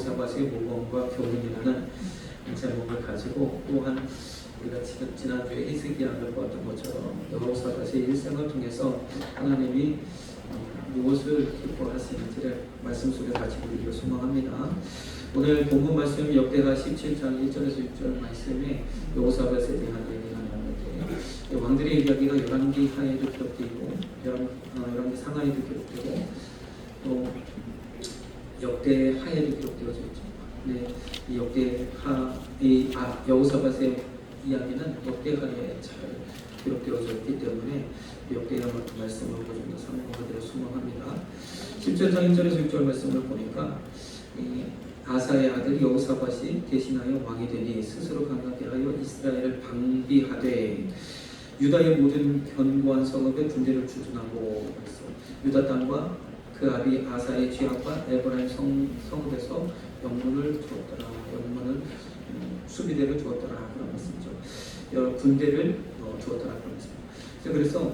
여호사밧의 모범과 교훈이라는 제목을 가지고, 또한 우리가 지난주에 히스기야를 보았던 것처럼 여호사밧의 일생을 통해서 하나님이 무엇을 기뻐하시는지를 말씀 속에 같이 보기를 소망합니다. 오늘 본문 말씀 역대하 17장 1절에서 6절 말씀에 여호사밧에 대한 얘기가 나오는데, 왕들의 이야기가 11개 하에도 기록되어 있고 11개 상하에도 기록되고 또 역대하에도 기록되어져 있죠. 네, 이 여호사밧의 이야기는 역대하에 잘 기록되어져 있기 때문에 역대하 말씀을 좀 더 참고하기를 소망합니다. 17장 1절에서 6절 말씀을 보니까 아사의 아들 여호사밧이 대신하여 왕이 되니 스스로 강하게 하여 이스라엘을 방비하되 유다의 모든 견고한 성읍에 군대를 주둔하고 있어. 유다 땅과 그 아비 아사의 지역과 에브라임 성읍에서 영문을 주었더라. 영문은 수비대를 주었더라. 그런 말씀이죠. 군대를 주었더라. 그런 말씀이죠. 그래서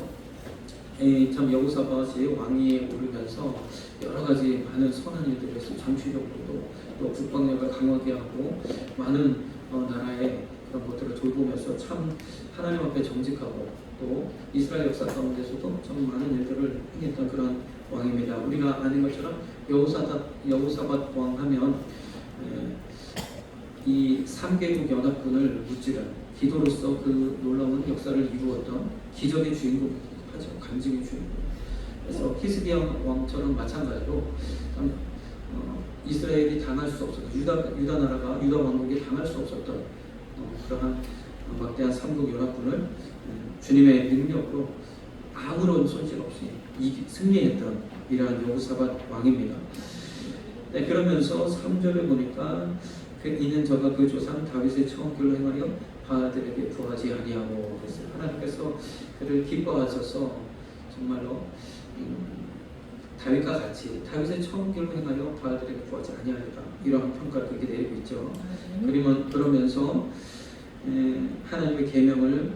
참 여호사밧이 왕위에 오르면서 여러 가지 많은 선한 일들을 해서 정치적으로도 또 국방력을 강하게 하고 많은 나라의 그런 것들을 돌보면서 참 하나님 앞에 정직하고 또 이스라엘 역사 가운데서도 참 많은 일들을 행했던 그런 왕입니다. 우리가 아는 것처럼 여호사밧 왕 하면 이 3개국 연합군을 무찌른 기도로서 그 놀라운 역사를 이루었던 기적의 주인공이죠. 간증의 주인공. 그래서 히스기야 왕처럼 마찬가지로 이스라엘이 당할 수 없었던 유다 나라가 유다 왕국이 당할 수 없었던 그러한 막대한 3국 연합군을 주님의 능력으로 아무런 손실 없이 승리했던 이러한 여호사밧 왕입니다. 네, 그러면서 3절을 보니까 이는 저가 그 조상 다윗의 처음길로 행하여 바알들에게 부하지 아니하고 그랬어요. 하나님께서 그를 기뻐하셔서 정말로 다윗과 같이 다윗의 처음길로 행하여 바알들에게 부하지 아니하였다. 이러한 평가를 그렇게 내리고 있죠. 그러면서 하나님의 계명을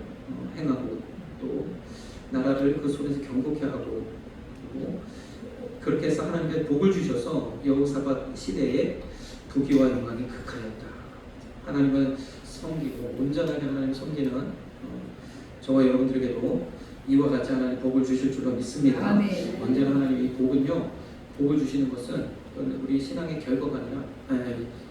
행하고 또 나라를 그 속에서 경고케 하고 그렇게 해서 하나님께 복을 주셔서 여호사밧 시대에 부귀와 영광이 극하였다. 하나님은 섬기고 온전하게 하나님 섬기는 저와 여러분들에게도 이와 같이 하나님 복을 주실 줄로 믿습니다. 언제나 하나님이 복을 주시는 것은 우리 신앙의 결과가 아니라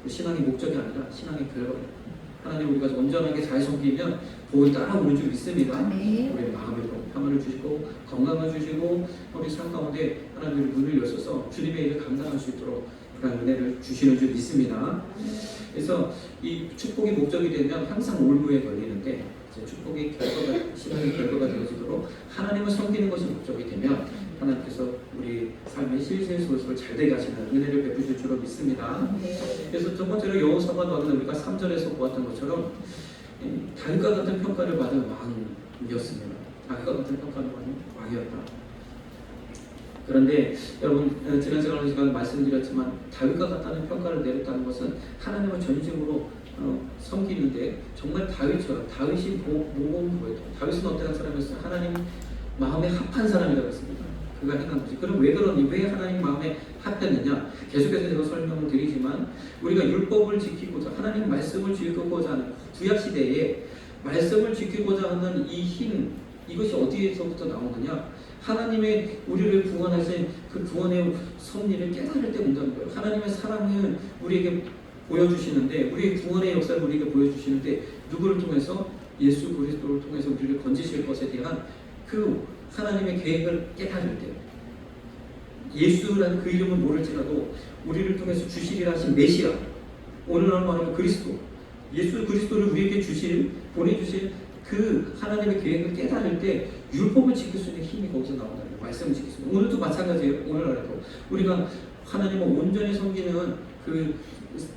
신앙의 목적이 아니라 신앙의 결과입니다. 하나님 우리가 온전하게 잘 섬기면 복을 따라오는 줄 믿습니다. 우리의 마음에 평안을 주시고 건강을 주시고 우리 삶 가운데 하나님의 문을 여셔서 주님의 일을 감당할 수 있도록 그런 은혜를 주시는 줄 믿습니다. 그래서 이 축복이 목적이 되면 항상 올무에 걸리는데 축복이 신앙의 결과가 되어지도록 하나님을 섬기는 것이 목적이 되면 하나님께서 우리 삶의 실실솔솔 잘 되게 하시는 은혜를 베푸실 줄로 믿습니다. 그래서 첫 번째로 여호사밧 왕은 우리가 3절에서 보았던 것처럼 다윗과 같은 평가를 받은 왕이었습니다. 다윗과 같은 평가를 받은 왕이었다. 그런데 여러분 지난 시간에 말씀드렸지만 다윗과 같다는 평가를 내렸다는 것은 하나님을 전심으로 섬기는데 정말 다윗처럼 다윗이 모범을 보였다. 다윗은 어떤 사람이었어요? 하나님 마음에 합한 사람이라고 했습니다. 그가 행한 것이. 그럼 왜 그러니? 왜 하나님 마음에 합했느냐? 계속해서 제가 설명을 드리지만 우리가 율법을 지키고자 하나님 말씀을 지키고자 하는 구약 시대에 말씀을 지키고자 하는 이 힘 이것이 어디에서부터 나오느냐? 하나님의 우리를 구원하신 그 구원의 섭리를 깨달을 때 온다는 거예요. 하나님의 사랑을 우리에게 보여주시는데 우리의 구원의 역사를 우리에게 보여주시는데 누구를 통해서? 예수 그리스도를 통해서 우리를 건지실 것에 대한 그 하나님의 계획을 깨달을 때 예수라는 그 이름을 모를지라도 우리를 통해서 주시리라 하신 메시아 오늘날 말하면 그리스도 예수 그리스도를 우리에게 보내주실 그 하나님의 계획을 깨달을 때 율법을 지킬 수 있는 힘이 거기서 나온다는 거예요. 말씀을 지킬 수 있는. 오늘도 마찬가지예요. 오늘날에도 우리가 하나님을 온전히 섬기는 그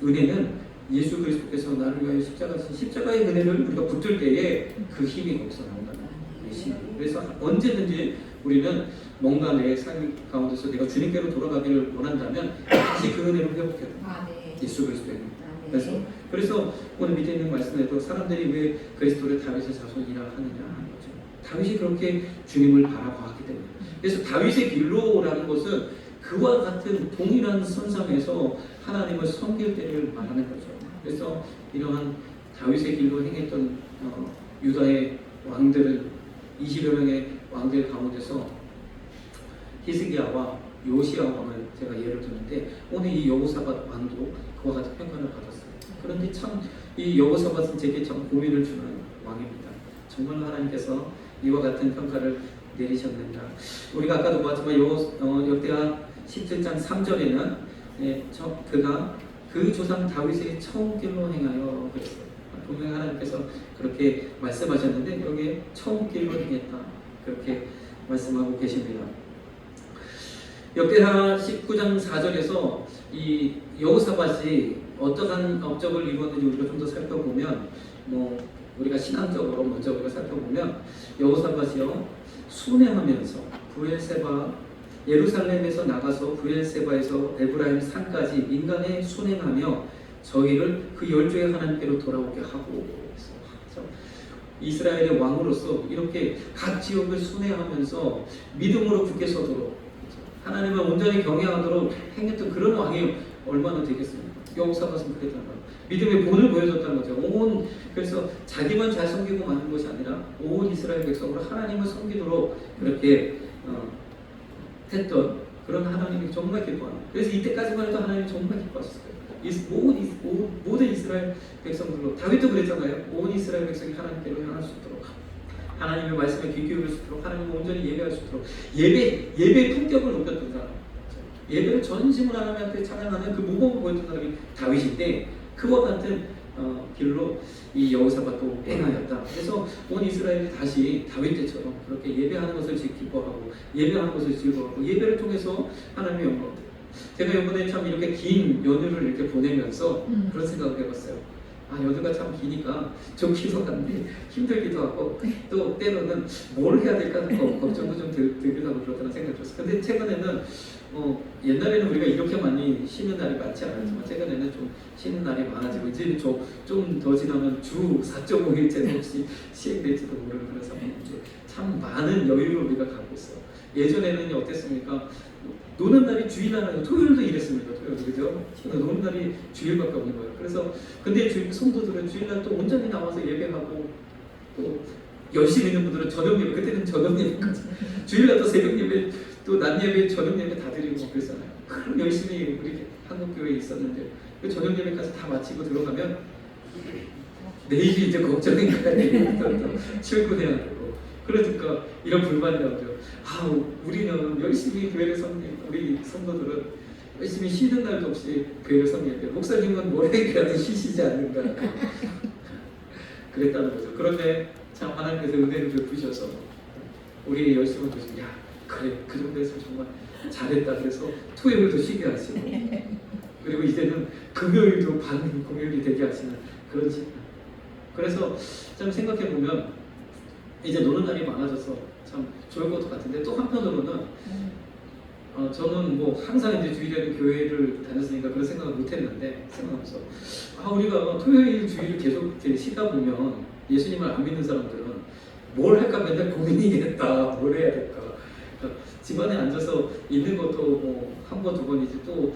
은혜는 예수 그리스도께서 나를 위하여 십자가의 은혜를 우리가 붙들 때에 그 힘이 거기서 나온다는 거예요. 그래서 언제든지 우리는 뭔가 내 삶 가운데서 내가 주님께로 돌아가기를 원한다면 다시 그 은혜를 회복해야 돼요. 예수 그리스도의 그래서 오늘 밑에 있는 말씀에도 사람들이 왜 그리스도를 다윗의 자손이라 하느냐 하는 거죠. 다윗이 그렇게 주님을 바라보았기 때문에. 그래서 다윗의 길로라는 것은 그와 같은 동일한 선상에서 하나님을 섬길 때를 말하는 거죠. 그래서 이러한 다윗의 길로 행했던 유다의 왕들은 20여 명의 왕들 가운데서 히스기야와 요시야 왕을 제가 예를 드는데 오늘 이 여호사밧 왕도 그와 같은 평가를 받았어요. 그런데 참 이 여호사밧은 제게 참 고민을 주는 왕입니다. 정말 하나님께서 이와 같은 평가를 내리셨는가. 우리가 아까도 보았지만 역대하 17장 3절에는 그가 그 조상 다윗의 처음 길로 행하여 그랬어요. 분명히 하나님께서 그렇게 말씀하셨는데 여기에 처음 길로 행했다 그렇게 말씀하고 계십니다. 역대하 19장 4절에서 이 여호사밧이 어떠한 업적을 이루었는지 우리가 좀 더 살펴보면 우리가 신앙적으로 먼저 우리가 살펴보면 여호사밧이요 순회하면서 브엘세바 예루살렘에서 나가서 브엘세바에서 에브라임 산까지 민간에 순행하며 저희를 그 열조의 하나님께로 돌아오게 하고 있어요. 이스라엘의 왕으로서 이렇게 각 지역을 순회하면서 믿음으로 굳게 서도록 하나님을 온전히 경외하도록 행했던 그런 왕이 얼마나 되겠습니까? 여호사밧은 그랬단 말이에요. 믿음의 본을 보여줬다는 거죠. 그래서 자기만 잘 섬기고 마는 것이 아니라 온 이스라엘 백성으로 하나님을 섬기도록 그렇게 했던 그런 하나님이 정말 기뻐하는. 그래서 이때까지만 해도 하나님이 정말 기뻐하셨어요. 모든 이스라엘 백성들로 다윗도 그랬잖아요. 온 이스라엘 백성이 하나님께로 향할 수 있도록 하나님의 말씀에 귀 기울일 수 있도록 하나님을 온전히 예배할 수 있도록 예배의 품격을 높였던 사람, 예배를 전심으로 하나님한테 찬양하는 그 모범을 보였던 사람이 다윗인데 그와 같은 길로 이 여호사밧도 행하였다. 그래서 온 이스라엘이 다시 다윗 때처럼 그렇게 예배하는 것을 기뻐하고 예배하는 것을 즐거워하고 예배를 통해서 하나님의 영광. 제가 이번에 참 이렇게 긴 연휴를 이렇게 보내면서 그런 생각을 해봤어요. 연휴가 참 기니까 좋기도 한데 힘들기도 하고 또 때로는 뭘 해야 될까 걱정도 좀 들기도 하고 그렇다는 생각이 들었어요. 근데 최근에는 옛날에는 우리가 이렇게 많이 쉬는 날이 많지 않았지만 최근에는 좀 쉬는 날이 많아지고 이제는 좀 더 지나면 주 4.5일제도 혹시 시행될지도 모르는 그런 상황인데 참 많은 여유를 우리가 갖고 있어요. 예전에는 어땠습니까? 노는 날이 주일 하나요. 토요일도 일했습니다. 토요일 그죠? 노는 날이 주일밖에 없는 거예요. 그래서 근데 성도들은 주일날 또 온전히 나와서 예배하고 또 열심히 있는 분들은 저녁 예배 그때는 저녁 예배까지 주일날 또 새벽 예배 또 낮 예배 저녁 예배 다 드리고 그랬잖아요. 그럼 열심히 우리 한국 교회에 있었는데 그 저녁 예배까지 다 마치고 들어가면 내일이 이제 걱정인 거예요. 출근해야 되고 그러니까 이런 불만이 나오죠. 우리는 열심히 교회를 섬기고 우리 성도들은 열심히 쉬는 날도 없이 교회를 섬기는데 목사님은 모레이라도 쉬시지 않는가 그랬다는 거죠. 그런데 참 하나님께서 은혜를 베푸셔서 우리 열심히 보시면 그래 그 정도에서 정말 잘했다 그래서 토요일도 쉬게 하시고 그리고 이제는 금요일도 반 공휴일이 되게 하시는 그런 시간. 그래서 참 생각해 보면 이제 노는 날이 많아져서 참 좋을 것 같은데 또 한편으로는 저는 항상 이제 주일에는 교회를 다녔으니까 그런 생각을 못했는데 생각하면서 우리가 토요일 주일을 계속 쉬다 보면 예수님을 안 믿는 사람들은 뭘 할까 맨날 고민이겠다. 뭘 해야 될까. 그러니까 집안에 앉아서 있는 것도 한 번, 두 번이지 또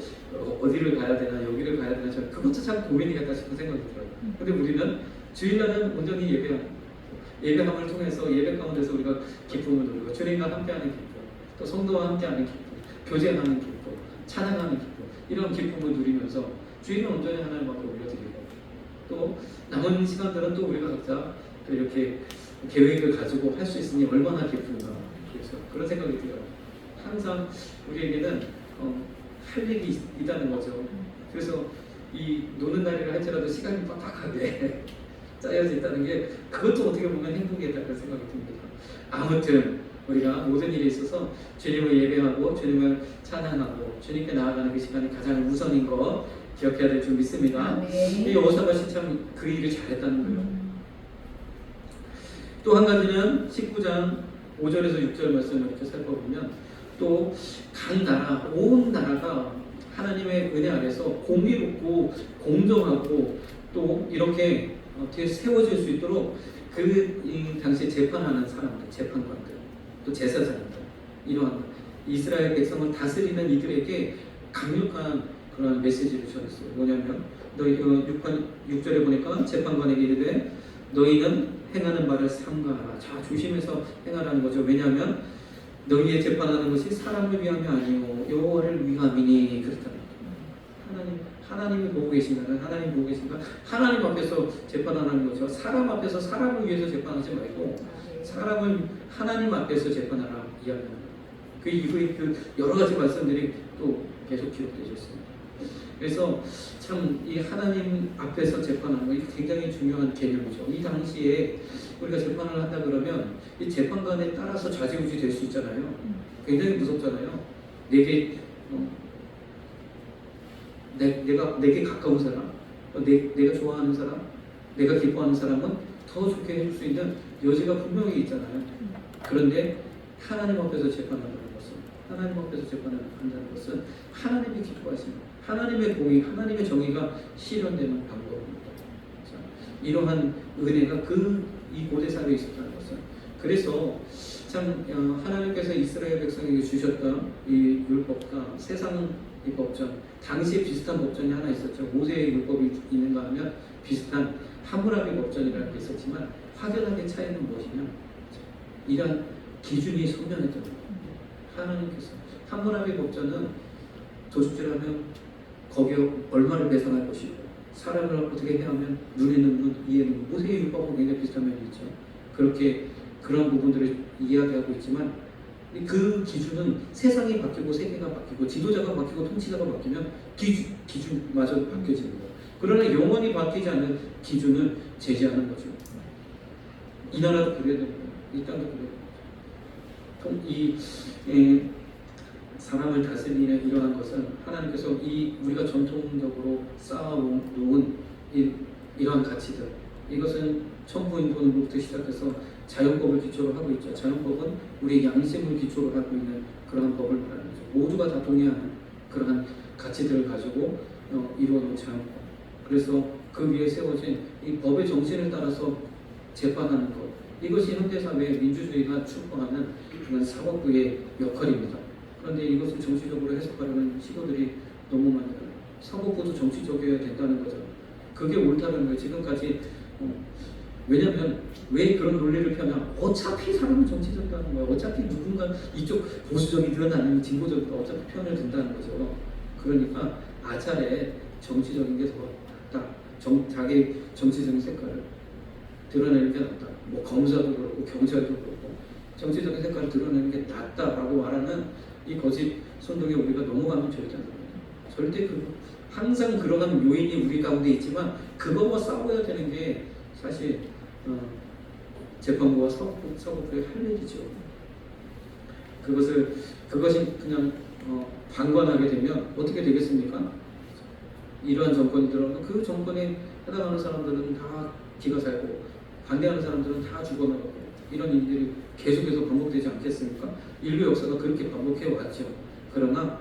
어디를 가야 되나 여기를 가야 되나 그것도 참 고민이겠다 싶은 생각이 들어요. 근데 우리는 주일날은 온전히 예배함을 통해서 예배 가운데서 우리가 기쁨을 누리고 주님과 함께하는 기쁨, 또 성도와 함께하는 기쁨, 교제하는 기쁨, 찬양하는 기쁨 이런 기쁨을 누리면서 주일은 온전히 하나님 앞에 올려드리고 또 남은 시간들은 또 우리가 각자 또 이렇게 계획을 가지고 할 수 있으니 얼마나 기쁜가 그래서 그런 생각이 들어요. 항상 우리에게는 할 일이 있다는 거죠. 그래서 이 노는 날이라 할지라도 시간이 빡빡하게 짜여져 있다는 게 그것도 어떻게 보면 행복이었다는 생각이 듭니다. 아무튼 우리가 모든 일에 있어서 주님을 예배하고 주님을 찬양하고 주님께 나아가는 그 시간이 가장 우선인 거 기억해야 될 줄 믿습니다. 이 여호사밧이 참 그 일을 잘했다는 거예요. 또 한 가지는 19장 5절에서 6절 말씀을 이렇게 살펴보면 또 각 나라, 온 나라가 하나님의 은혜 아래서 공의롭고 공정하고 또 이렇게 뒤에 세워질 수 있도록 이 당시에 재판하는 사람들, 재판관들, 또 제사장들 이러한 이스라엘 백성을 다스리는 이들에게 강력한 그런 메시지를 전했어요. 뭐냐면 너희 6절에 보니까 재판관에게 이르되 너희는 행하는 바를 삼가하라. 자, 조심해서 행하라는 거죠. 왜냐하면 너희의 재판하는 것이 사람을 위함이 아니요 여호와를 위함이니 그렇다는 거죠. 하나님이 보고 계신다는 하나님 보고 계신가? 하나님 앞에서 재판하는 거죠. 사람 앞에서 사람을 위해서 재판하지 말고 사람을 하나님 앞에서 재판하라 이야기합니다. 그 이후에 그 여러 가지 말씀들이 또 계속 기록되어 있습니다. 그래서 참 이 하나님 앞에서 재판하는 거 굉장히 중요한 개념이죠. 이 당시에 우리가 재판을 한다 그러면 이 재판관에 따라서 좌지우지 될 수 있잖아요. 굉장히 무섭잖아요. 내게 가까운 사람, 내가 좋아하는 사람, 내가 기뻐하는 사람은 더 좋게 해줄 수 있는 여지가 분명히 있잖아요. 그런데 하나님 앞에서 재판한다는 것은, 하나님 앞에서 재판한다는 것은 하나님이 기뻐하시는 하나님의 공의, 하나님의 정의가 실현되는 방법입니다. 자, 이러한 은혜가 이 고대 사회에 있었다는 것은, 그래서 참 하나님께서 이스라엘 백성에게 주셨던 이 율법과 세상 이 법전, 당시에 비슷한 법전이 하나 있었죠. 모세의 율법이 있는가 하면 비슷한 하무라비 법전이라는 게 있었지만 확연하게 차이는 무엇이냐? 이런 기준이 선명했던 거예요. 하나님께서 하무라비 법전은 도둑질하면 거기에 얼마를 배상할 것이고 사람을 어떻게 해야 하면 눈에는 눈, 이에는 눈. 모세의 율법과 굉장히 비슷한 면이 있죠. 그렇게 그런 부분들을 이야기하고 있지만 그 기준은 세상이 바뀌고 세계가 바뀌고 지도자가 바뀌고 통치자가 바뀌면 기준마저 바뀌어지는 거예요. 그러나 영원히 바뀌지 않는 기준을 제시하는 거죠. 이 나라도 그래야 되는 거예요. 이 땅도 그래야 되는 거죠. 사람을 다스리는 이러한 것은 하나님께서 우리가 전통적으로 쌓아놓은 이러한 가치들, 이것은 천부인본으로부터 시작해서 자연법을 기초로 하고 있죠. 자연법은 우리의 양심을 기초로 하고 있는 그러한 법을 말하는 거죠. 모두가 다 동의하는 그러한 가치들을 가지고 이루어진 자연법. 그래서 그 위에 세워진 이 법의 정신을 따라서 재판하는 것, 이것이 현대사회의 민주주의가 추구하는 그런 사법부의 역할입니다. 그런데 이것을 정치적으로 해석하려는 시도들이 너무 많아요. 사법부도 정치적이어야 된다는 거죠. 그게 옳다는 거예요. 지금까지 왜냐하면 왜 그런 논리를 펴냐? 어차피 사람은 정치적이라는 거예요. 어차피 누군가 이쪽 보수적이든 아니면 진보적이든 어차피 편을 든다는 거죠. 그러니까 아차례 정치적인 게 더 낫다. 자기 정치적인 색깔을 드러내는 게 낫다. 뭐 검사도 그렇고 경찰도 그렇고 정치적인 색깔을 드러내는 게 낫다라고 말하는 이 거짓 선동에 우리가 넘어가면 절대 안 됩니다. 절대 항상 그러한 요인이 우리 가운데 있지만 그것과 싸워야 되는 게 사실 재판부와 사법부의 할 일이죠. 그것이 그냥 방관하게 되면 어떻게 되겠습니까? 이러한 정권이 들어오면 그 정권에 해당하는 사람들은 다 기가 살고 반대하는 사람들은 다 죽어나가고 이런 일들이 계속해서 반복되지 않겠습니까? 인류 역사가 그렇게 반복해 왔죠. 그러나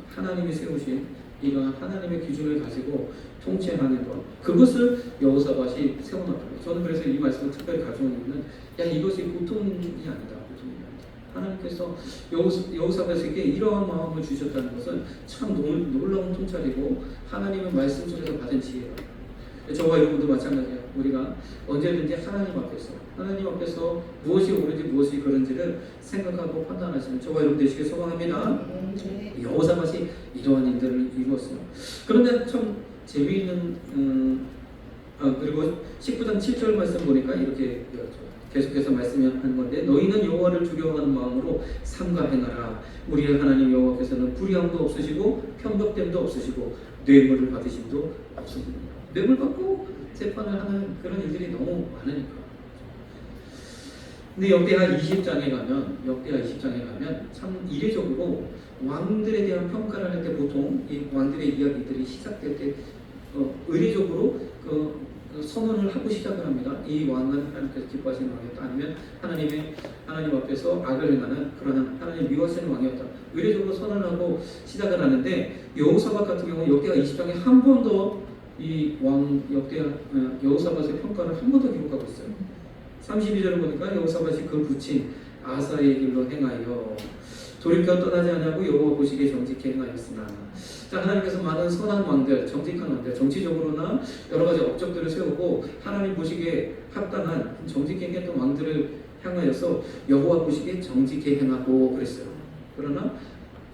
하나님이 세우신 이러한 하나님의 기준을 가지고 통치하는 것, 그것을 여호사밧이 세워놨다. 저는 그래서 이 말씀을 특별히 가져온 이유는 이것이 보통이 아니다. 하나님께서 여호사밧에게 이러한 마음을 주셨다는 것은 참 놀라운 통찰이고 하나님의 말씀 속에서 받은 지혜다. 저와 여러분도 마찬가지예요. 우리가 언제든지 하나님 앞에서 무엇이 옳은지 무엇이 그른지를 생각하고 판단하시는 저와 여러분 되시길 소망합니다. 여호사밧이 이러한 일들을 이루었어요. 그런데 참 재미있는 그리고 19장 7절 말씀 보니까 이렇게 계속해서 말씀하는 건데 너희는 여호와를 두려워하는 마음으로 삼가 행하라. 우리의 하나님 여호와께서는 불의함도 없으시고 편법됨도 없으시고 뇌물을 받으심도 없습니다. 뇌물 받고 재판을 하는 그런 일들이 너무 많으니까. 근데 역대하 20장에 가면 참 이례적으로 왕들에 대한 평가를 할 때 보통 이 왕들의 이야기들이 시작될 때 의례적으로 선언을 하고 시작을 합니다. 이 왕은 하나님께서 기뻐하시는 왕이었다. 아니면 하나님 앞에서 악을 행하는 그러한 하나님 미워하시는 왕이었다. 의례적으로 선언하고 시작을 하는데 여호사밧 같은 경우 역대하 20장에 한 번 더 이 왕 여호사밧의 평가를 한 번 더 기록하고 있어요. 32절을 보니까 여호사밧이 그 부친 아사의 길로 행하여 돌이켜 떠나지 아니하고 여호와 보시기에 정직히 행하였으나. 자, 하나님께서 많은 선한 왕들, 정직한 왕들, 정치적으로나 여러 가지 업적들을 세우고 하나님 보시기에 합당한 정직히 행했던 왕들을 향하여서 여호와 보시기에 정직히 행하고 그랬어요. 그러나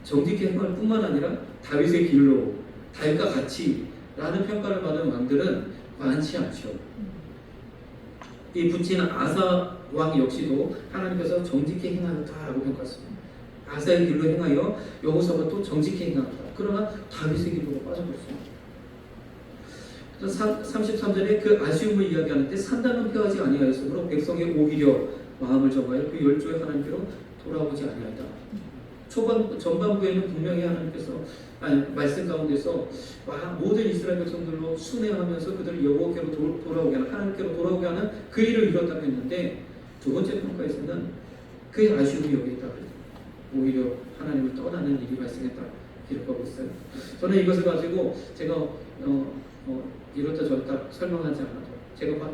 정직히 행할 뿐만 아니라 다윗의 길로, 다윗과 같이 라는 평가를 받은 왕들은 많지 않죠. 이 붙인 아사 왕 역시도 하나님께서 정직히 행하였다라고 평가했습니다. 아사의 길로 행하여 여호사밧도 정직히 행하였다. 그러나 다윗의 길로 빠져버렸습니다. 33절에 그 아쉬움을 이야기하는데 산당은 피하지 아니하였으므로 백성이 오히려 마음을 정하여 그 열조의 하나님께로 돌아오지 아니하였다. 전반부에는 분명히 하나님께서 말씀 가운데서 모든 이스라엘 백성들로 순회하면서 그들을 여호와께로 돌아오게 하는, 하나님께로 돌아오게 하는 그 일을 이뤘다고 했는데 두 번째 평가에서는 그의 아쉬움이 여기 있다. 오히려 하나님을 떠나는 일이 발생했다. 기록하고 있어요. 저는 이것을 가지고 제가 이렇다 저렇다 설명하지 않아도, 제가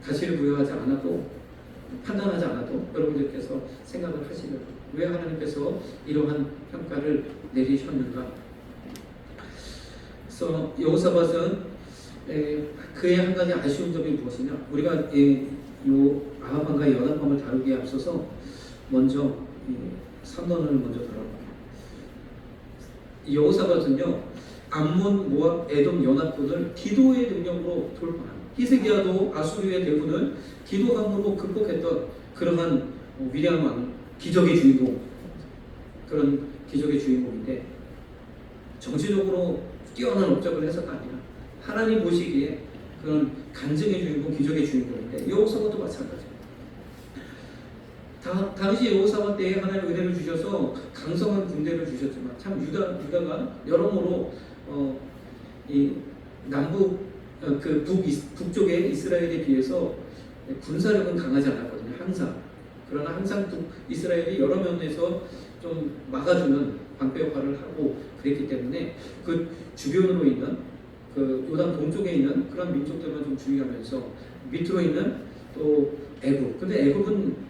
가치를 부여하지 않아도, 판단하지 않아도 여러분들께서 생각을 하시는, 왜 하나님께서 이러한 평가를 내리셨는가. 그래서 여호사밧은 그의 한 가지 아쉬운 점이 무엇이냐, 우리가 요 아합왕과 연합왕을 다루기에 앞서서 먼저 3번을 먼저 다뤄볼게요. 여호사밧은요, 암몬, 모압, 에돔 연합군을 기도의 능력으로 돌파한, 히스기야도 아수르의 대군을 기도함으로 극복했던 그러한 위대한 왕, 기적의 주인공, 그런 기적의 주인공인데, 정치적으로 뛰어난 업적을 해서가 아니라 하나님 보시기에 그런 간증의 주인공, 기적의 주인공인데, 여호사밧도 마찬가지입니다. 당시 여호사밧 때에 하나님 은혜를 주셔서 강성한 군대를 주셨지만 참 유다가 여러모로 이 남북 북쪽의 이스라엘에 비해서 군사력은 강하지 않았거든요. 항상. 그러나 항상 이스라엘이 여러 면에서 좀 막아주는 방패 역할을 하고 그랬기 때문에 그 주변으로 있는 그 요단 동쪽에 있는 그런 민족들만 좀 주의하면서 밑으로 있는 또 애굽. 근데 애굽은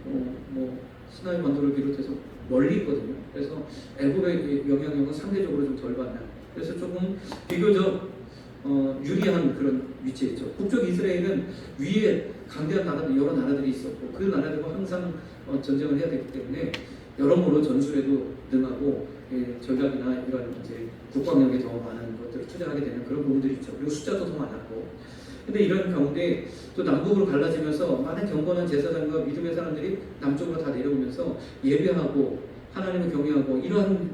시나이 반도를 비롯해서 멀리 있거든요. 그래서 애굽의 영향력은 상대적으로 좀 덜 받는. 그래서 조금 비교적 유리한 그런 위치에 있죠. 북쪽 이스라엘은 위에 강대한 나라들, 여러 나라들이 있었고 그 나라들과 항상 전쟁을 해야 되기 때문에 여러모로 전술에도 능하고 전략이나 이런 이제 국방력에 더 많은 것들을 투자하게 되는 그런 부분들이 있죠. 그리고 숫자도 더 많았고. 근데 이런 가운데 또 남북으로 갈라지면서 많은 경건한 제사장과 믿음의 사람들이 남쪽으로 다 내려오면서 예배하고 하나님을 경외하고 이러한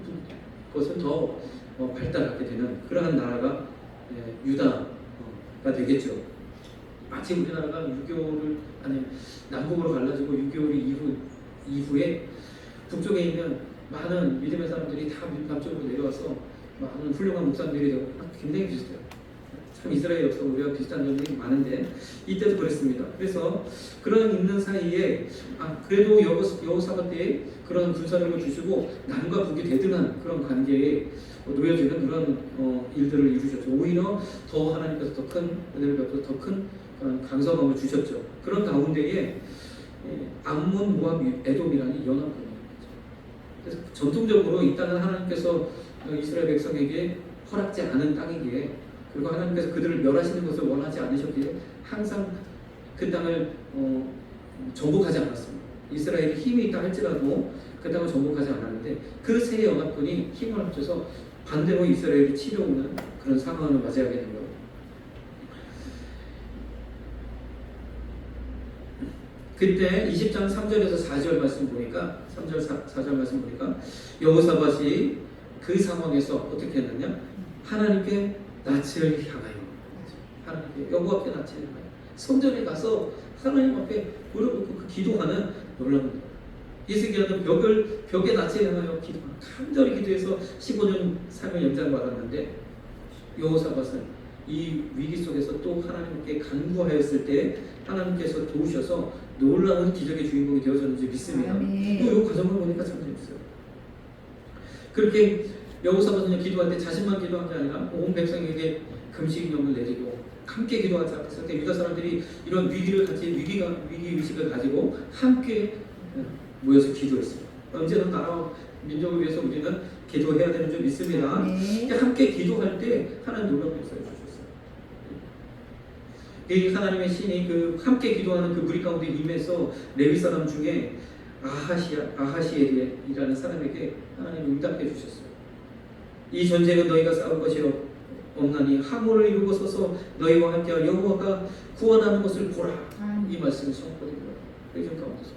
것은 더 발달하게 되는 그러한 나라가 유다가 되겠죠. 마치 우리나라가 6.25를 남북으로 갈라지고 6.25 이후에 북쪽에 있는 많은 믿음의 사람들이 다 남쪽으로 내려와서 많은 훌륭한 목사님들이 되고 굉장히 비슷해요. 참 이스라엘 역사가 우리가 비슷한 점이 많은데 이때도 그랬습니다. 그래서 그런 있는 사이에 그래도 여호사밧 때에 그런 군사력을 주시고 남과 북이 대등한 그런 관계에 놓여지는 그런 일들을 이루셨죠. 오히려 더 하나님께서 더 큰 은혜를 베풀어 더 큰 강성함을 주셨죠. 그런 가운데에 암몬, 모압, 에돔이라는 연합군이 그래서 전통적으로 이 땅은 하나님께서 이스라엘 백성에게 허락지 않은 땅이기에, 그리고 하나님께서 그들을 멸하시는 것을 원하지 않으셨기에 항상 그 땅을 정복하지 않았습니다. 이스라엘이 힘이 있다 할지라도 그 땅을 정복하지 않았는데 그 세 연합군이 힘을 합쳐서 반대로 이스라엘이 치려오는 그런 상황을 맞이하게 된 거예요. 그때 20장 3절에서 4절 말씀 보니까 3절 4절 말씀 보니까 여호사밧이 그 상황에서 어떻게 했느냐, 하나님께 낯을 향하여, 하나님께 여호와께 낯을 향하여 성전에 가서 하나님 앞에 무릎 꿇고 그 기도하는 놀라운 히스기야는 벽에 낯을 향하여 기도하는 간절히 기도해서 15년 삶을 연장받았는데 여호사밧은 이 위기 속에서 또 하나님께 간구하였을 때 하나님께서 도우셔서 놀라운 기적의 주인공이 되어졌는지 믿습니다. 또 이 과정을 보니까 참 재밌어요. 그렇게 여호사밧은 기도할 때 자신만 기도한 게 아니라 온 백성에게 금식령을 내리고 함께 기도하자 했을 때 유다 사람들이 이런 위기를 같이 위기 의식을 가지고 함께 모여서 기도했어요. 언제나 나라와 민족을 위해서 우리는 기도해야 되는 줄 믿습니다. 네. 함께 기도할 때 하나님 놀라운 역사를 주셨어요. 이 하나님의 신이 그 함께 기도하는 그 무리 가운데 임해서 레위 사람 중에 아하시엘이라는 사람에게 하나님이 응답해 주셨어요. 이 전쟁은 너희가 싸울 것이 없나니 항우를 이루고 서서 너희와 함께 여호와가 구원하는 것을 보라. 이 말씀을 선포드립니다. 회중 가운데서.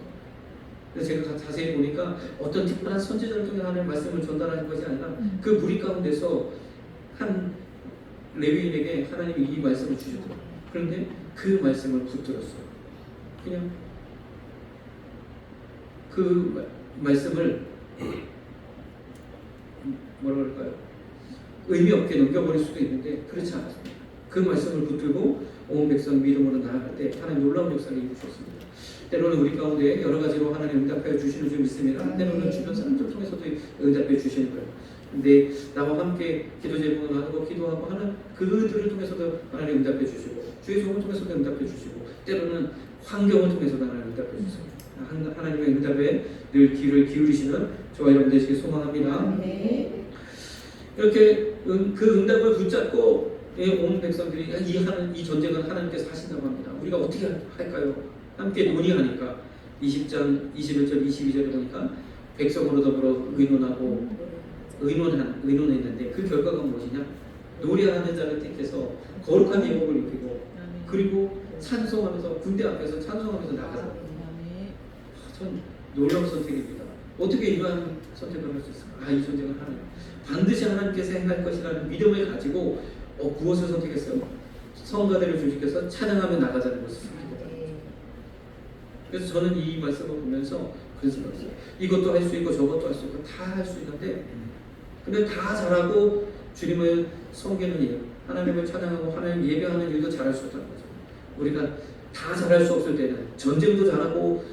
그래서 제가 자세히 보니까 어떤 특별한 선지자를 통해 하나님의 말씀을 전달하는 것이 아니라 그 무리 가운데서 한 레위인에게 하나님이 이 말씀을 주셨더라고요. 그런데 그 말씀을 붙들었어요. 그냥 그 말씀을 뭐라 그럴까요? 의미 없게 넘겨버릴 수도 있는데 그렇지 않았습니다. 그 말씀을 붙들고 온 백성 믿음으로 나아갈 때 하나님 놀라운 역사를 이루셨습니다. 때로는 우리 가운데 여러 가지로 하나님 응답하여 주시는 줄 믿습니다. 때로는 주변 사람들 통해서도 응답해 주시는 거예요. 근데 나와 함께 기도 제목을 하고 기도하고 하는 그들을 통해서도 하나님 응답해 주시고 주의 종을 통해서도 응답해 주시고 때로는 환경을 통해서도 하나님 응답해 주시고 하나님의 응답에 늘 귀를 기울이시는 저와 여러분 되시길 소망합니다. 네. 이렇게 그 응답을 붙잡고 온 백성들이 이 전쟁은 하나님께서 하신다고 합니다. 우리가 어떻게 할까요? 함께 논의하니까 20장 21절 22절에 보니까 백성으로 더불어 의논했는데 그 결과가 무엇이냐? 노래하는 자를 택해서 거룩한 예복을 입히고 그리고 찬송하면서 군대 앞에서 찬송하면서 나가자. 전 놀라운 선택입니다. 어떻게 이러한 선택을 할 수 있을까? 이 전쟁은 하나님 반드시 하나님께서 행할 것이라는 믿음을 가지고 무엇을 선택했어요? 성가대를 조직해서 찬양하며 나가자는 것을 선택했다. 그래서 저는 이 말씀을 보면서 그런 생각을 했어요. 이것도 할 수 있고 저것도 할 수 있고 다 할 수 있는데 근데 다 잘하고 주님을 섬기는 일, 하나님을 찬양하고 하나님 예배하는 일도 잘할 수 없다는 거죠. 우리가 다 잘할 수 없을 때는 전쟁도 잘하고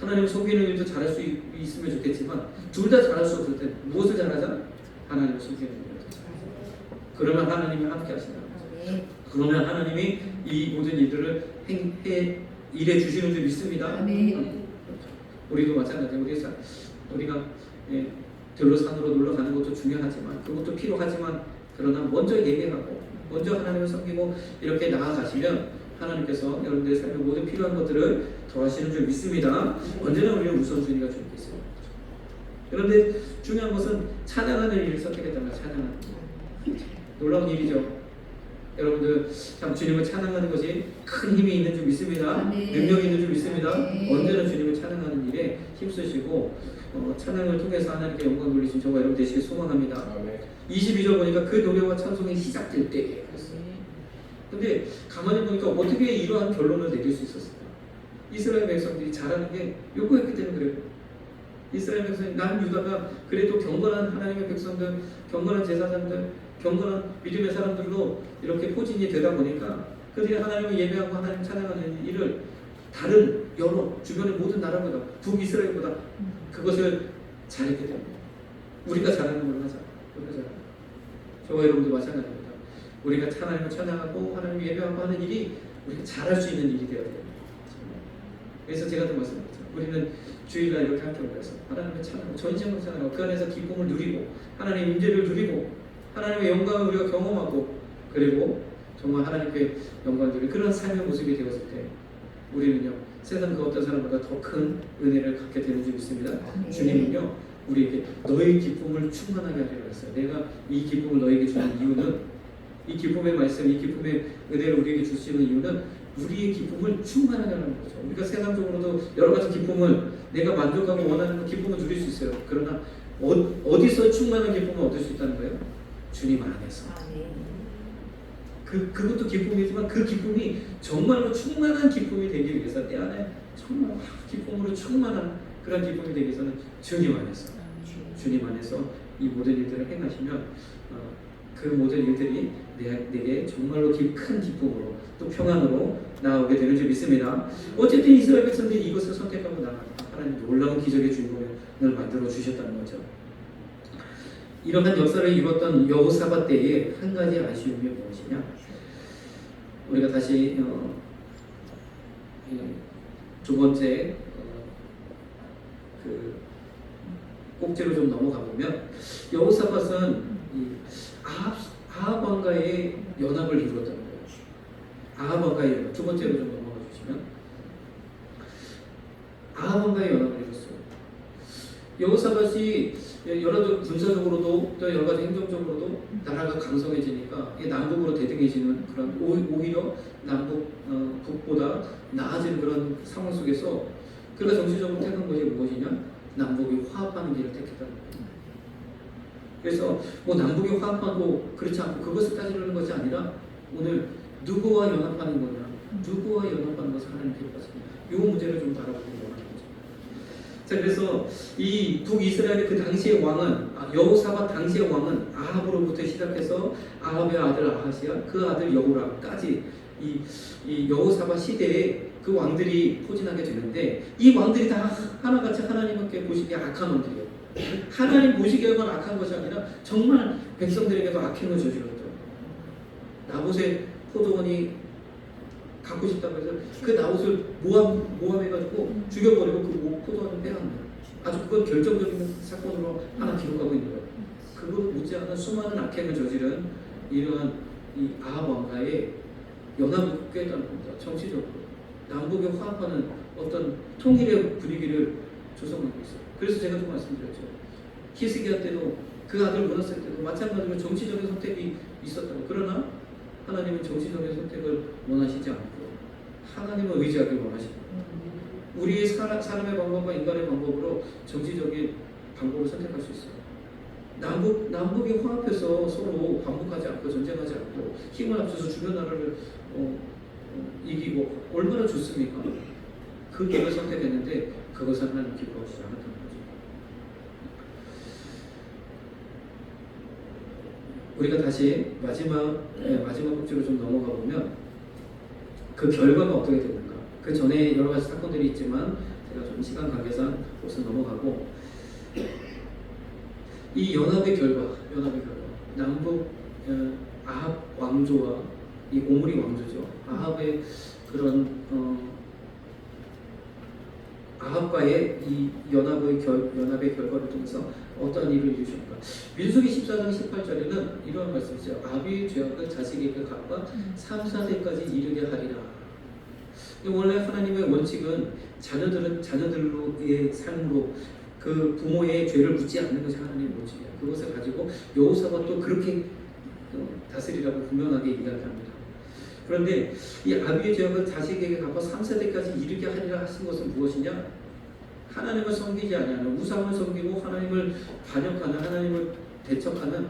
하나님을 섬기는 일도 잘할 수 있으면 좋겠지만 둘 다 잘할 수 없을 때 무엇을 잘하자? 하나님을 섬기는 일을 잘하자. 그러면 하나님이 함께 하신다는 거죠. 그러면 하나님이 이 모든 일들을 일해 주시는 줄 믿습니다. 우리도 마찬가지예요. 우리가 들로 산으로 놀러 가는 것도 중요하지만 그것도 필요하지만 그러나 먼저 예배하고 먼저 하나님을 섬기고 이렇게 나아가시면 하나님께서 여러분들의 삶에 모든 필요한 것들을 더하시는 줄 믿습니다. 언제나 우리는 우선순위가 주님께 있어요. 그런데 중요한 것은 찬양하는 일을 선택했다는 거예요. 찬양하는 일. 놀라운 일이죠. 여러분들 참 주님을 찬양하는 것이 큰 힘이 있는 줄 믿습니다. 능력이 있는 줄 믿습니다. 언제나 주님을 찬양하는 일에 힘쓰시고 찬양을 통해서 하나님께 영광 돌리신 저와 여러분 되시길 소망합니다. 22절 보니까 그 노래와 찬송이 시작될 때에 근데 가만히 보니까 어떻게 이러한 결론을 내릴 수 있었을까? 이스라엘 백성들이 잘하는 게 요구했기 때문에 그래요. 이스라엘 백성이 남유다가 그래도 경건한 하나님의 백성들, 경건한 제사장들, 경건한 믿음의 사람들로 이렇게 포진이 되다 보니까 그들이 하나님을 예배하고 하나님 찬양하는 일을 다른 여러 주변의 모든 나라보다 북이스라엘보다 그것을 잘했기 때문에 우리가 잘하는 걸 하자. 우리가 잘하는 저와 여러분도 마찬가지입니다. 우리가 하나님을 찬양하고 하나님을 예배하고 하는 일이 우리가 잘할 수 있는 일이 되어야 돼요. 그래서 제가 또 말씀드렸죠. 우리는 주일날 이렇게 함께 모여서 하나님을 찬양하고 전심으로 찬양하고 그 안에서 기쁨을 누리고 하나님의 임재를 누리고 하나님의 영광을 우리가 경험하고 그리고 정말 하나님께 영광을 누리는 그런 삶의 모습이 되었을 때 우리는요 세상 그 어떤 사람보다 더 큰 은혜를 갖게 되는 줄 믿습니다. 주님은요 우리에게 너의 기쁨을 충만하게 하리라 했어요. 내가 이 기쁨을 너에게 주는 이유는 이 기쁨의 말씀, 이 기쁨의 은혜를 우리에게 주시는 이유는 우리의 기쁨을 충만하게 하는 거죠. 우리가 세상적으로도 여러 가지 기쁨을 내가 만족하고 원하는 기쁨을 누릴 수 있어요. 그러나 어디서 충만한 기쁨을 얻을 수 있다는 거예요? 주님 안에서. 그것도 기쁨이지만 그 기쁨이 정말로 충만한 기쁨이 되기 위해서 내 안에 정말 기쁨으로 충만한 그런 기쁨이 되기 위해서는 주님 안에서 주님 안에서 이 모든 일들을 행하시면 그 모든 일들이 내게 정말로 큰 기쁨으로 또 평안으로 나오게 되는 줄 믿습니다. 어쨌든 이스라엘 백성들이 이것을 선택하고 하나님 놀라운 기적의 주인공을 만들어 주셨다는 거죠. 이러한 역사를 이뤘던 여호사밧 때에 한 가지 아쉬움이 무엇이냐? 우리가 다시 두 번째 꼭지로 좀 넘어가 보면 여호사밧은 이 아합 왕과의 연합을 이루었다는 거예요. 아합 왕과의 연합. 두 번째로 좀 넘어가 주시면 아합 왕과의 연합을 이뤘어요. 여호사밧이 여러 군사적으로도 또 여러 가지 행정적으로도 나라가 강성해지니까 남북으로 대등해지는 그런 오히려 남북 북보다 나아지는 그런 상황 속에서 그가 정치적으로 택한 것이 무엇이냐? 남북이 화합하는 길을 택했다는 거예요. 그래서 뭐 남북이 화합하고 그렇지 않고 그것을 따지려는 것이 아니라 오늘 누구와 연합하는 거냐? 누구와 연합하는 것을 하나님 기록하십니다. 이 문제를 좀 다뤄보고 원하는 거죠. 자, 그래서 이 북이스라엘의 그 당시의 왕은 여호사밧 당시의 왕은 아합으로부터 시작해서 아합의 아들 아하시아, 그 아들 여호람까지 이 여호사밧 시대에 그 왕들이 포진하게 되는데 이 왕들이 다 하나같이 하나님께 보시기에 악한 왕들이에요. 하나님 보시기에만 악한 것이 아니라 정말 백성들에게도 악행을 저질렀죠. 나봇의 포도원이 갖고 싶다고 해서 그 나봇을 모함해가지고 죽여버리고 그 포도원을 빼앗는 거예요. 아주 그건 결정적인 사건으로 하나 기록하고 있는 거예요. 그거 못지않은 수많은 악행을 저지른 이러한 이 아합 왕과의 연합을 꾀했다는 겁니다. 정치적으로 남북에 화합하는 어떤 통일의 분위기를 조성하고 있어요. 그래서 제가 좀 말씀드렸죠. 히스기야 때도 그 아들 문하세 때도 마찬가지로 정치적인 선택이 있었다고. 그러나 하나님은 정치적인 선택을 원하시지 않고 하나님을 의지하길 원하십니다. 우리의 사람의 방법과 인간의 방법으로 정치적인 방법을 선택할 수 있어요. 남북이 화합해서 서로 반복하지 않고 전쟁하지 않고 힘을 합쳐서 주변 나라를 이기고 얼마나 좋습니까? 그 길을 선택했는데 그것은 하나님 기뻐하시지 않았던 거죠. 우리가 다시 마지막 꼭지로 좀 넘어가 보면 그 결과가 어떻게 되는가? 그 전에 여러 가지 사건들이 있지만 제가 좀 시간 관계상 우선 넘어가고 이 연합의 결과 남북 아합 왕조와 이 오므리 왕조죠. 아합의 그런 아합과의 이 연합의 결과를 통해서 어떠한 일을 이루셨는가? 민수기 14장 18절에는 이러한 말씀이죠. 아비의 죄악을 자식에게 갚아 3, 4대까지 이르게 하리라. 원래 하나님의 원칙은 자녀들로의 삶으로 그 부모의 죄를 묻지 않는 것이 하나님의 원칙이에요. 그것을 가지고 여호사밧도 그렇게 다스리라고 분명하게 이야기합니다. 그런데 이 아비의 죄악을 자식에게 갚아 3, 4대까지 이르게 하리라 하신 것은 무엇이냐? 하나님을 섬기지 아니하는, 우상을 섬기고 하나님을 반역하는, 하나님을 대적하는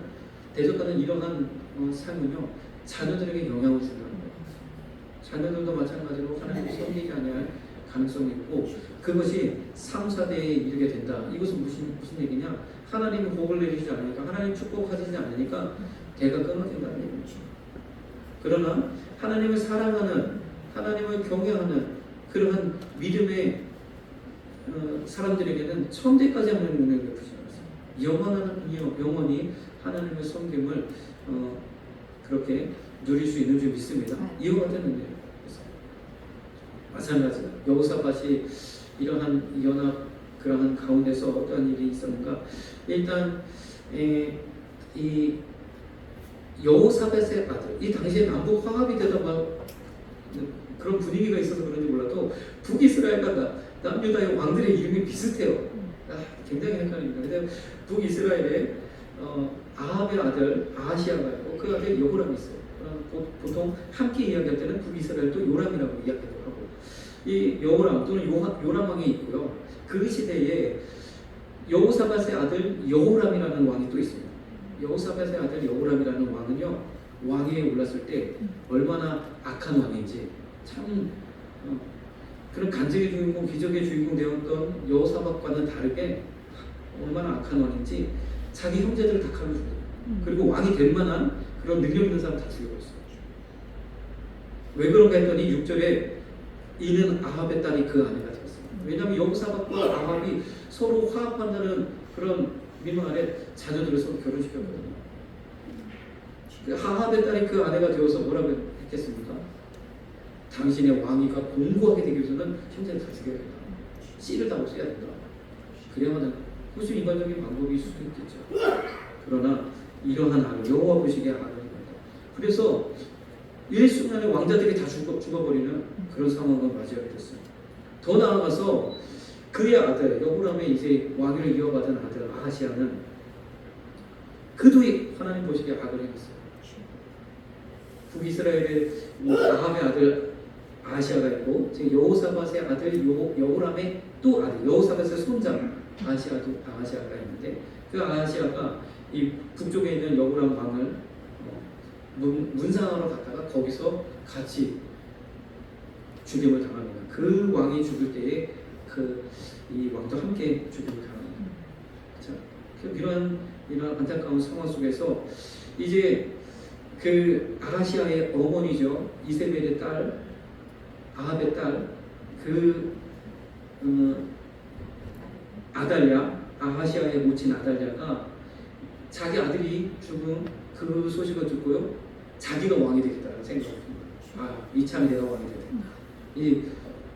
이러한 삶은요 자녀들에게 영향을 주는 거예요. 자녀들도 마찬가지로 하나님을 섬기지 아니할 가능성이 있고 그것이 3, 4대에 이르게 된다. 이것은 무슨 얘기냐? 하나님이 복을 내리지 않으니까, 하나님 축복하시지 않으니까 대가 끊어진다는 얘기죠. 그러나 하나님을 사랑하는, 하나님을 경외하는 그러한 믿음의 사람들에게는 천대까지 하는 능력을 베푸시면서 영원히 하나님의 섬김을 그렇게 누릴 수 있는 줄 믿습니다. 이와 같은 능력. 마찬가지로 여호사밧이 이러한 연합 그러한 가운데서 어떠한 일이 있었는가? 일단 이 여호사밧의 아들, 이 당시에 남북 화합이 되다 막 그런 분위기가 있어서 그런지 몰라도 북이스라엘과 남유다의 왕들의 이름이 비슷해요. 굉장히 헷갈립니다. 근데 북이스라엘에 아합의 아들 아하시아가 있고 그 아들 여호람이 있어요. 보통 함께 이야기할 때는 북이스라엘도 요람이라고 이야기하고 하고 이 여호람 또는 요람 왕이 있고요. 그 시대에 여호사밧의 아들 여호람이라는 왕이 또 있습니다. 여호사밧의 아들 여호람이라는 왕은요 왕위에 올랐을 때 얼마나 악한 왕인지 참 그런 간증의 주인공, 기적의 주인공 되었던 여호사밧과는 다르게 얼마나 악한 왕인지 자기 형제들을 다 칼로 죽여요. 그리고 왕이 될 만한 그런 능력 있는 사람 다 죽여버렸어요. 왜 그런가 했더니 6절에 이는 아합의 딸이 그 아내가 되었습니다. 왜냐하면 여호사밧과 아합이 서로 화합한다는 그런 민원 아래 자녀들을 서로 결혼시켰거든요. 아합의 딸이 그 아내가 되어서 뭐라고 했겠습니까? 당신의 왕위가 공고하게 되기 위해서는 형제를 다 죽여야 된다. 씨를 다 없애야 된다. 그래야만 무슨 인간적인 방법이 있을 수도 있겠죠. 그러나 이러한 악을 여호와 보시기에 악을 행한다. 그래서 일순간에 왕자들이 다 죽어버리는 그런 상황을 맞이하게 됐어요. 더 나아가서 그의 아들 여호람의 이제 왕위를 이어받은 아들 아하시아는 그도 하나님 보시기에 악을 행했어요. 북이스라엘의 아합의 아들 아하시아가 있고 여호사밧의 아들 여호람의 또 아들 여호사밧의 손자 아하시아가 있는데 그 아하시아가 이 북쪽에 있는 여호람 왕을 문상하러 갔다가 거기서 같이 죽임을 당합니다. 그 왕이 죽을 때에 이 왕도 함께 죽임을 당합니다. 자, 이런 안타까운 상황 속에서 이제 그 아하시아의 어머니죠, 이세벨의 딸, 아합의 딸, 아달랴, 아하시아의 모친 아달랴가 자기 아들이 죽은 그 소식을 듣고요, 자기가 왕이 되겠다는 생각을 합니다. 이참에 내가 왕이 되겠다. 이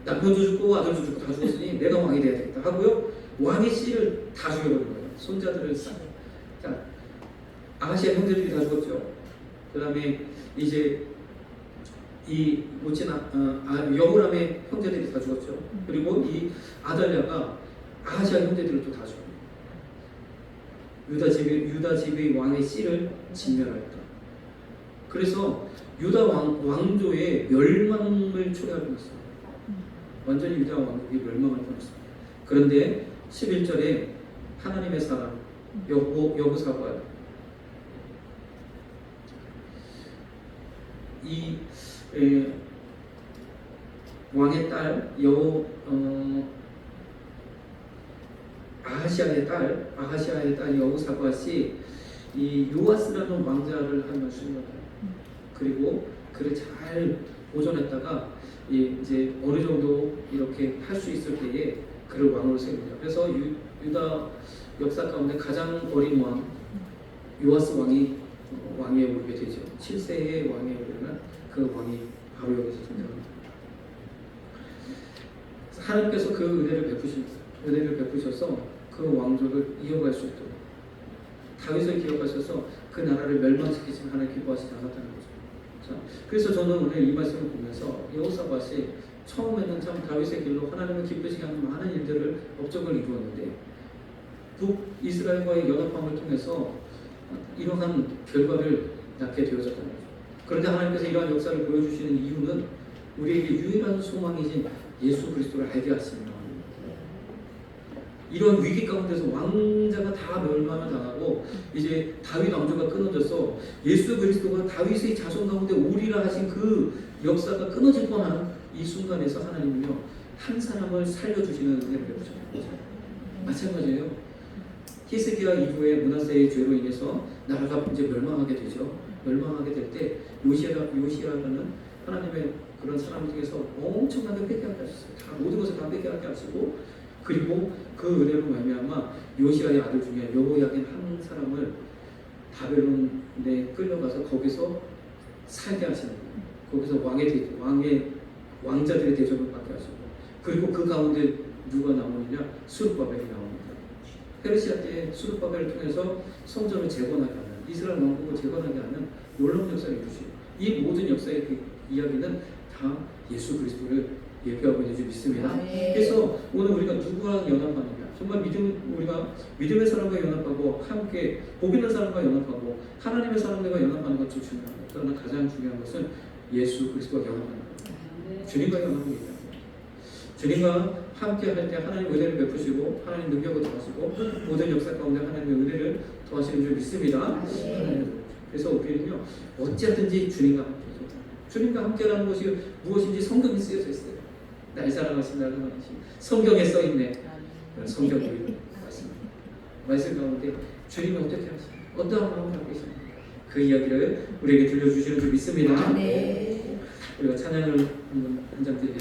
남편도 죽고 아들도 죽고 다 죽었으니 내가 왕이 돼야 되겠다 하고요, 왕의 씨를 다 죽여버린 거예요. 손자들을 싹. 자, 아하시아 형제들이 다 죽었죠. 그 다음에 이제 이 모친 여호람의 형제들이 다 죽었죠. 그리고 이 아달랴가 아하시아 형제들을 또 다 죽어요. 유다 집의 왕의 씨를 진멸하였다. 그래서 유다 왕조의 멸망을 초래할 뻔했어요. 완전히 유다 왕국이 멸망할 뻔했어요. 그런데 11절에 하나님의 사람 여호사밧 이 왕의 딸 아하시아의 딸 여호사밧이 이 요아스라는 왕자를 한 번 숨겼어요. 그리고 그를 잘 보존했다가 이제 어느 정도 이렇게 할 수 있을 때에 그를 왕으로 세웁니다. 그래서 유다 역사 가운데 가장 어린 왕 요아스 왕이 왕위에 오르게 되죠. 7세의 왕위에 오르면 그 왕이 바로 여기서 등장합니다. 하나님께서 그 은혜를 베푸셔서 그 왕조를 이어갈 수 있도록 다윗을 기억하셔서 그 나라를 멸망시키지만 하나님 기뻐하시지 않았다는 거죠. 자, 그래서 저는 오늘 이 말씀을 보면서 여호사밧이 처음에는 참 다윗의 길로 하나님을 기쁘시게 하는 많은 일들을 업적을 이루었는데 북이스라엘과의 연합함을 통해서 이러한 결과를 낳게 되어졌다는 거죠. 그런데 하나님께서 이러한 역사를 보여주시는 이유는 우리에게 유일한 소망이신 예수 그리스도를 알게 하십니다. 이런 위기 가운데서 왕자가 다 멸망을 당하고 이제 다윗 왕조가 끊어져서 예수 그리스도가 다윗의 자손 가운데 오리라 하신 그 역사가 끊어질 뻔한 이 순간에서 하나님은요, 한 사람을 살려주시는 은혜를 베푸셨습니다. 마찬가지예요. 히스기야 이후에 므낫세의 죄로 인해서 나라가 이제 멸망하게 되죠. 멸망하게 될 때 요시야라는 하나님의 그런 사람 중에서 엄청나게 뺏겨하게 하셨어요. 다 모든 것을 다 뺏겨하게 하시고, 그리고 그 은혜로 말미암아 요시야의 아들 중에 여호야긴 한 사람을 바벨론에 끌려가서 거기서 살게 하시는 거예요. 거기서 왕자들의 대접을 받게 하시고, 그리고 그 가운데 누가 나오느냐? 수르바벨이 나옵니다. 페르시아 때 수르바벨을 통해서 성전을 재건하게 하는, 이스라엘 왕국을 재건하게 하는 놀라운 역사를 이루시고, 이 모든 역사의 그 이야기는 다 예수 그리스도를 예표하고 있는 줄 믿습니다. 그래서 오늘 우리가 누구와 연합하느냐? 정말 우리가 믿음의 사람과 연합하고 함께 복 있는 사람과 연합하고 하나님의 사람들과 연합하는 것이 중요합니다. 그러나 가장 중요한 것은 예수 그리스도와 연합하는 것. 주님과 연합하기 때문에 주님과 함께 할 때 하나님 은혜를 베푸시고 하나님 능력을 더하시고 모든 역사 가운데 하나님의 은혜를 더하시는 줄 믿습니다. 그래서 우리는요, 어찌하든지 주님과 함께, 주님과 함께라는 것이 무엇인지 성경에 쓰여져 있어요. 날 사랑하신 나를 하나님, 성경에 써 있네. 성경 보이는 말씀 가운데 주님이 어떻게 하십니까? 어떠한 마음을 갖고 계십니까? 그 이야기를 우리에게 들려주시는 줄 믿습니다. 네. 우리가 찬양을 한 장 드리겠습니다.